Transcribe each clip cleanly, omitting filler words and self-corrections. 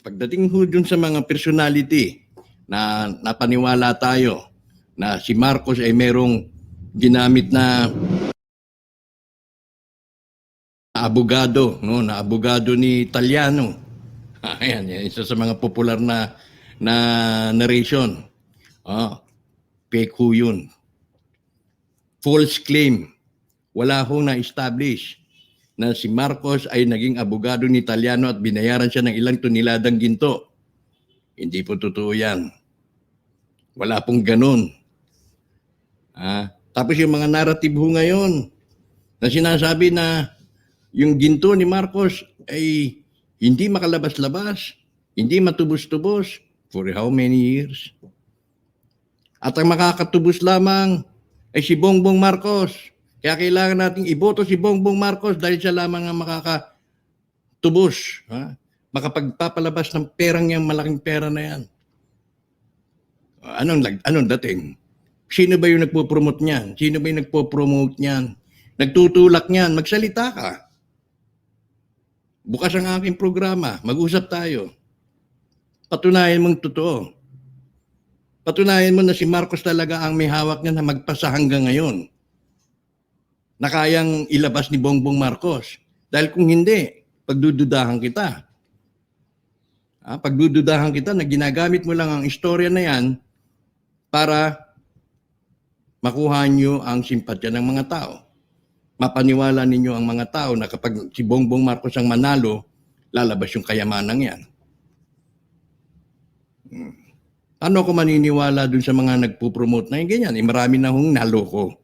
Pagdating ho dun sa mga personality na napaniwala tayo na si Marcos ay merong ginamit na abogado, no, na abogado ni Italiano. Ayan, yan, isa sa mga popular na narration. Fake ho yun. False claim. Wala hong na-establish na si Marcos ay naging abogado ni Italiano at binayaran siya ng ilang toniladang ginto. Hindi po totoo yan. Wala pong ganun. Tapos yung mga narrative ho ngayon na sinasabi na yung ginto ni Marcos ay hindi makalabas-labas, hindi matubos-tubos for how many years? At ang makakatubos lamang ay si Bongbong Marcos. Kaya kailangan nating iboto si Bongbong Marcos dahil siya lamang ang makakatubos. Makapagpapalabas ng perang yan, malaking pera na yan. Anong dating? Sino ba yung nagpo-promote niyan? Sino ba yung nagpo-promote niyan? Nagtutulak niyan? Magsalita ka. Bukas ang aking programa. Mag-usap tayo. Patunayan mong totoo. Patunayan mo na si Marcos talaga ang may hawak niya na magpasa hanggang ngayon. Na kayang ilabas ni Bongbong Marcos. Dahil kung hindi, pagdududahan kita. Pagdududahan kita na ginagamit mo lang ang istorya na yan para makuha nyo ang simpatya ng mga tao. Mapaniwala ninyo ang mga tao na kapag si Bongbong Marcos ang manalo, lalabas yung kayamanang yan. Ano ako maniniwala dun sa mga nagpo-promote na yung ganyan? Marami na hong naloko.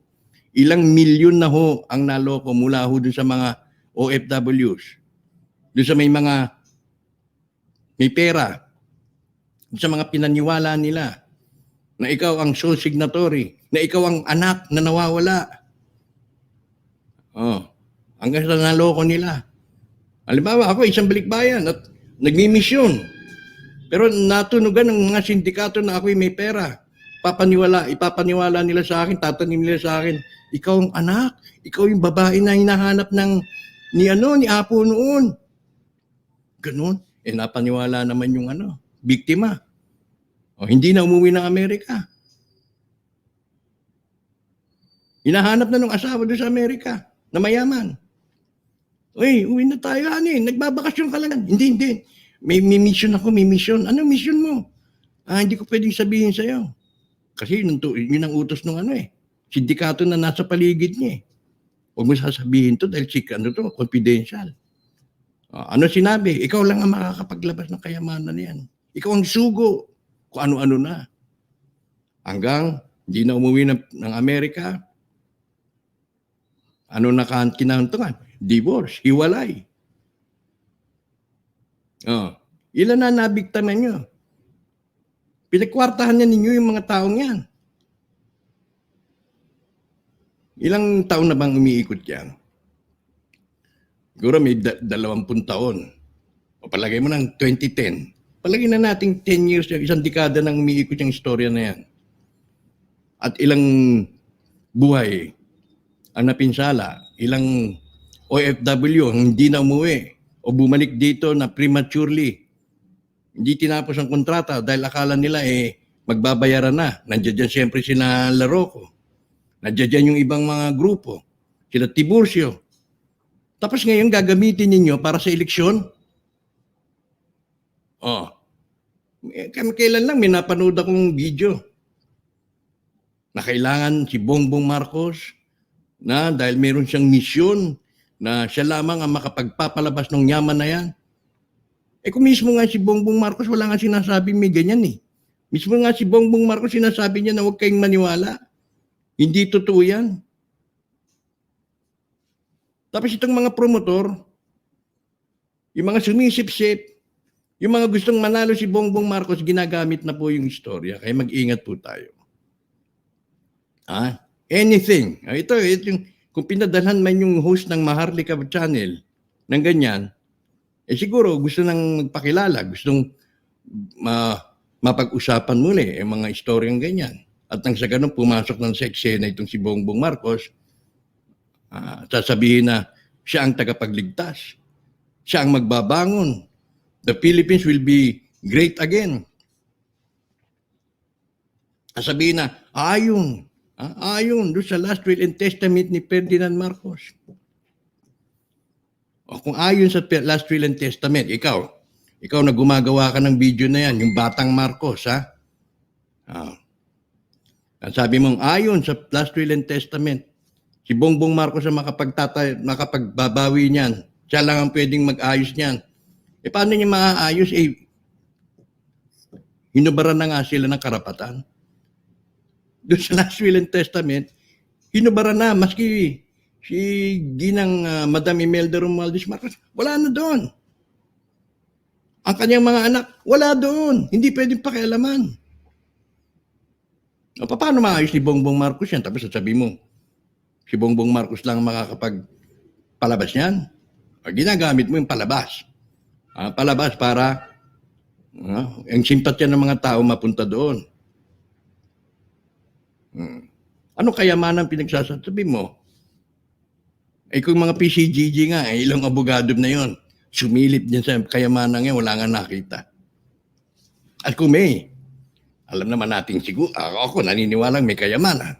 Ilang milyon na ho ang naloko mula ho dun sa mga OFWs. Dun sa may pera. Dun sa mga pinaniwala nila na ikaw ang sole signatory, na ikaw ang anak na nawawala. Hanggang sa naloko nila. Halimbawa, ako isang balikbayan at nagmimisyon. Pero natunugan ng mga sindikato na ako'y may pera. Ipapaniwala nila sa akin, tatanim nila sa akin, ikaw ang anak, ikaw yung babae na hinahanap ni Apo noon. Ganun. Napaniwala naman yung biktima. Hindi na umuwi ng Amerika. Hinahanap na ng asawa doon sa Amerika na mayaman. Uwi na tayo, nagbabakasyon ka lang. Hindi. May mission ako, may mission. Ano mission mo? Hindi ko pwedeng sabihin sa'yo. Kasi yun ang utos ng sindikato na nasa paligid niya. Huwag mo sasabihin to dahil confidential. Ano sinabi? Ikaw lang ang makakapaglabas ng kayamanan niyan. Ikaw ang sugo. Kung ano-ano na. Hanggang hindi na umuwi ng Amerika. Ano na kinahuntungan? Divorce, hiwalay. Ilan na nabiktima nyo? Pinagkwartahan niya ninyo yung mga taong yan. Ilang taon na bang umiikot yan? Siguro may 20 taon. O palagay mo ng 2010. Palagay na natin 10 years, isang dekada nang umiikot yung istorya na yan. At ilang buhay ang napinsala, ilang OFW ang hindi na umuwi o bumalik dito na prematurely. Hindi tinapos ang kontrata dahil akala nila magbabayaran na. Nandiyan dyan siyempre sila Laroko. Nandiyan dyan yung ibang mga grupo. Sila Tiburcio. Tapos ngayon gagamitin ninyo para sa eleksyon? Kailan lang may napanood akong video na kailangan si Bongbong Marcos na dahil meron siyang misyon na siya lamang ang makapagpapalabas ng yaman na yan. Kung mismo nga si Bongbong Marcos, wala nga sinasabi may ganyan Mismo nga si Bongbong Marcos, sinasabi niya na huwag kayong maniwala. Hindi totoo yan. Tapos itong mga promotor, yung mga sumisip-sip, yung mga gustong manalo si Bongbong Marcos, ginagamit na po yung istorya. Kaya mag-ingat po tayo. Anything. Ito yung, kung pinadalhan man yung host ng Maharlika Channel ng ganyan, siguro gusto nang magpakilala, gustong mapag-usapan muli yung mga istoryang ganyan. At nang sa ganun, pumasok ng sa eksena itong si Bongbong Marcos, sasabihin na siya ang tagapagligtas. Siya ang magbabangon the Philippines will be great again. Sabihin na, ayon doon sa last will and testament ni Ferdinand Marcos. O kung ayon sa last will and testament, ikaw na gumagawa ka ng video na yan, yung batang Marcos, ha? Ang sabi mong ayon sa last will and testament, si Bongbong Marcos ang makapagbabawi niyan. Siya lang ang pwedeng mag-ayos niyan. Paano niya maaayos? Hinubaran na nga sila ng karapatan. Doon sa last will and testament, hinubaran na, maski si Ginang Madam Imelda Romualdez Marcos, wala na doon. Ang kanyang mga anak, wala doon. Hindi pwedeng pakialaman. O, paano maayos ni Bongbong Marcos yan? Tapos sasabi mo, si Bongbong Marcos lang makakapagpalabas yan. O, ginagamit mo yung palabas. Palabas para ang simpatya ng mga tao mapunta doon. Ano kayamanan pinagsasabi mo? Kung mga PCGG nga, ilang abogado na yon, sumilip din sa kayamanan nga, wala nga nakita. At kung may, alam naman natin siguro, ako naniniwalang may kayamanan.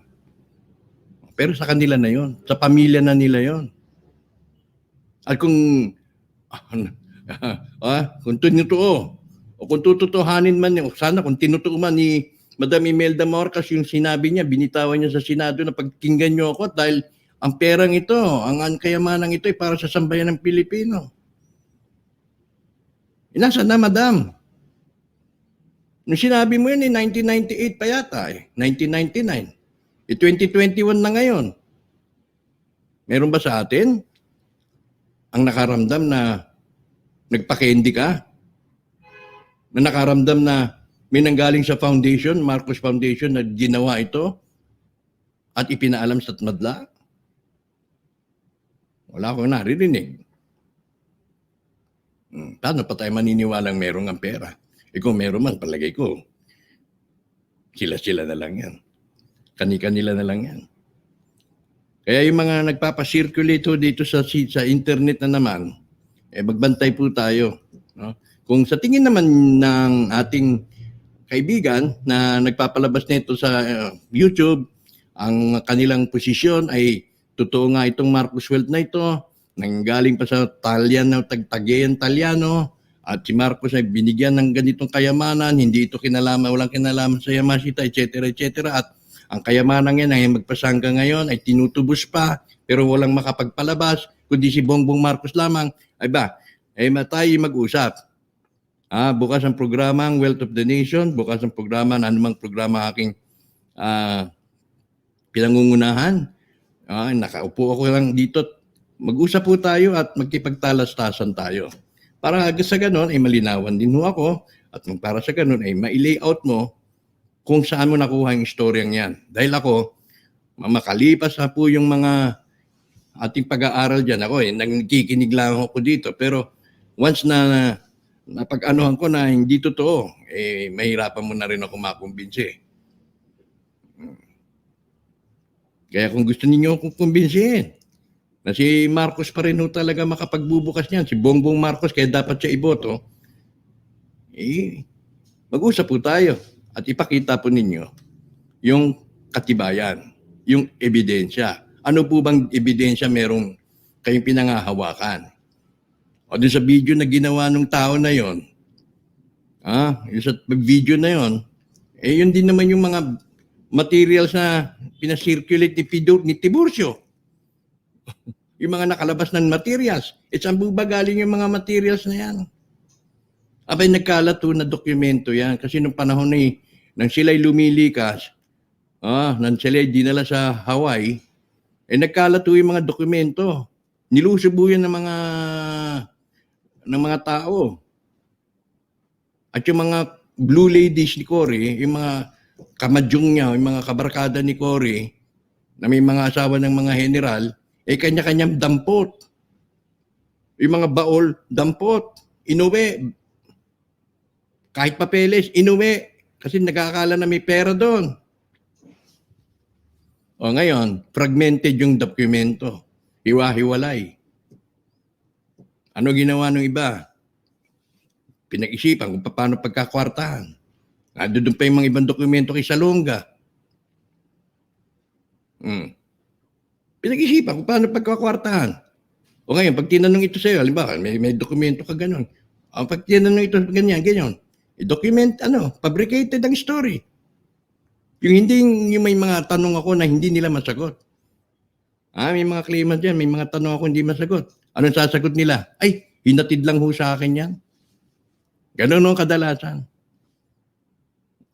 Pero sa kanila na yon, sa pamilya na nila yon. At kung tinutuo, o kung tututuhanin man, sana kung tinutuo man ni Madam Imelda Marcos yung sinabi niya, binitawan niya sa Senado na pagkinggan niyo ako dahil ang perang ito, ang kayamanang ito ay para sa sambayan ng Pilipino. Nasaan na, Madam? Nung sinabi mo yun, 1998 pa yata, 1999. 2021 na ngayon. Meron ba sa atin ang nakaramdam na nagpa-candy ka? Na nakaramdam na may nanggaling sa foundation, Marcos Foundation, na ginawa ito at ipinaalam sa madla? Wala akong naririnig. Paano pa tayo maniniwalang merong ang pera? Kung meron man, palagay ko, sila-sila na lang yan. Kani-kanila na lang yan. Kaya yung mga nagpapasirculate dito sa internet na naman, magbantay po tayo. No? Kung sa tingin naman ng ating kaibigan na nagpapalabas nito sa YouTube, ang kanilang posisyon ay totoo nga itong Marcos Wealth na ito, nanggaling pa sa Cagayan Talyano, at si Marcos ay binigyan ng ganitong kayamanan, hindi ito walang kinalaman sa Yamashita, etc. At ang kayamanan yan ay magpasangga ngayon ay tinutubos pa, pero walang makapagpalabas, kundi si Bongbong Marcos lamang. Tayo mag-usap. Bukas ang programa ang Wealth of the Nation, bukas ang programa, anumang programa aking pinangungunahan. Nakaupo ako lang dito. Mag-usap po tayo at magkipagtalas-tasan tayo. Para sa ganon ay malinawan din ho ako at para sa ganon ay ma-layout mo kung saan mo nakuha yung istoryang yan. Dahil ako, makalipas na po yung mga ating pag-aaral dyan, ako nagkikinig lang ako dito. Pero once na napag-anuhan ko na hindi totoo, mahirapan mo na rin ako makumbinsi. Kaya kung gusto ninyo akong kumbinsihin, na si Marcos pa rin talaga makapagbubukas niyan, si Bongbong Marcos, kaya dapat siya iboto, mag-usap po tayo at ipakita po ninyo yung katibayan, yung ebidensya. Ano po bang ebidensya merong kayong pinangahawakan? O doon sa video na ginawa ng tao na yon, yung sa video na yon, yun din naman yung mga materials na pinasirculate ni Tiburcio. Yung mga nakalabas ng materials. Saan ba galing yung mga materials na yan? Nagkalato na dokumento yan. Kasi nung panahon nang sila'y lumilikas, nang sila'y dinala sa Hawaii, nagkalato yung mga dokumento. Nilusubo yan ng mga tao. At yung mga blue ladies ni Cory, yung mga kamadyong niya, yung mga kabarkada ni Cory, na may mga asawa ng mga general, kanya-kanyang dampot. Yung mga baol, dampot. Inuwi. Kahit papeles, inuwi. Kasi nagkakala na may pera doon. Ngayon, fragmented yung dokumento. Hiwa-hiwalay. Ano ginawa ng iba? Pinag-isipan kung paano pagkakwartahan. Nandoon pa yung mga ibang dokumento kay Salonga. Pinag-isipan kung paano pagkakwartahan. O ngayon, pag tinanong ito sa'yo, halimbawa, may dokumento ka gano'n. Pag tinanong ito ganyan, i-document, fabricated ang story. Yung hindi, yung may mga tanong ako na hindi nila masagot. May mga claimant dyan, may mga tanong ako hindi masagot. Anong sasagot nila? Ay, hinatid lang ho sa akin yan. Ganun ho kadalasan.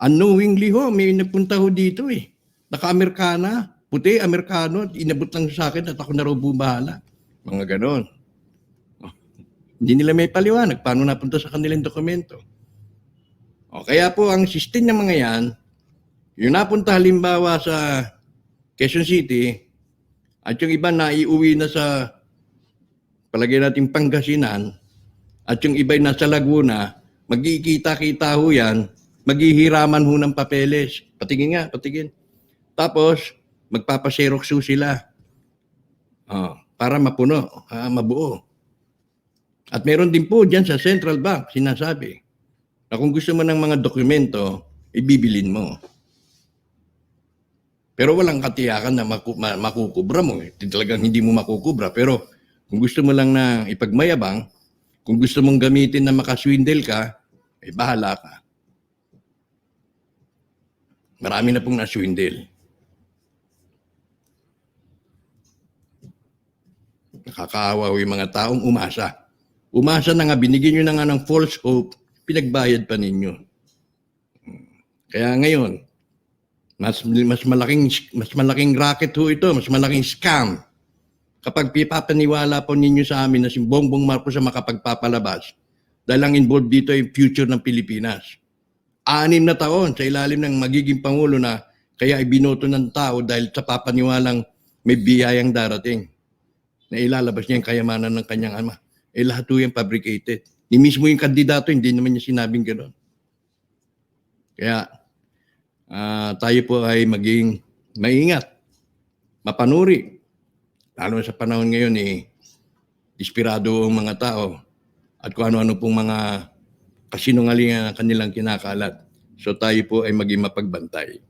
Unknowingly ho, may nagpunta ho dito eh. Naka-Amerikana, puti, Amerikano, inabot lang sa akin at ako na raw bumahala. Mga ganon. Hindi nila may paliwanag paano napunta sa kanilang dokumento. Kaya po ang system ng mga yan, yung napunta halimbawa sa Quezon City, at yung iba na iuwi na sa palagay natin Pangasinan, at yung iba'y nasa Laguna, magkikita-kita ho yan, maghihiraman ho ng papeles. Patingin. Tapos, magpapaserox ho sila. Para mapuno, mabuo. At meron din po dyan sa Central Bank, sinasabi, na kung gusto mo ng mga dokumento, ibibilin mo. Pero walang katiyakan na makukubra mo. Talagang hindi mo makukubra. Pero kung gusto mo lang na ipagmayabang, kung gusto mong gamitin na makaswindle ka, bahala ka. Marami na pong naswindle. Nakakaawa yung mga taong umasa. Umasa na nga, binigyan nyo na nga ng false hope, pinagbayad pa ninyo. Kaya ngayon, mas malaking racket ho ito, mas malaking scam. Kapag pipapaniwala po ninyo sa amin na si Bongbong Marcos ang makapagpapalabas, dahil ang involved dito ay future ng Pilipinas. 6 na taon sa ilalim ng magiging Pangulo na kaya ibinoto ng tao dahil sa papaniwalang may biyayang darating na ilalabas niya yung kayamanan ng kanyang ama. Lahat po yung fabricated. Ni mismo yung kandidato, hindi naman niya sinabing gano'n. Kaya tayo po ay maging maingat, mapanuri. Lalo sa panahon ngayon, desperado ang mga tao at kung ano-ano pong mga kasinungalingan ang kanilang kinakalat. So tayo po ay maging mapagbantay.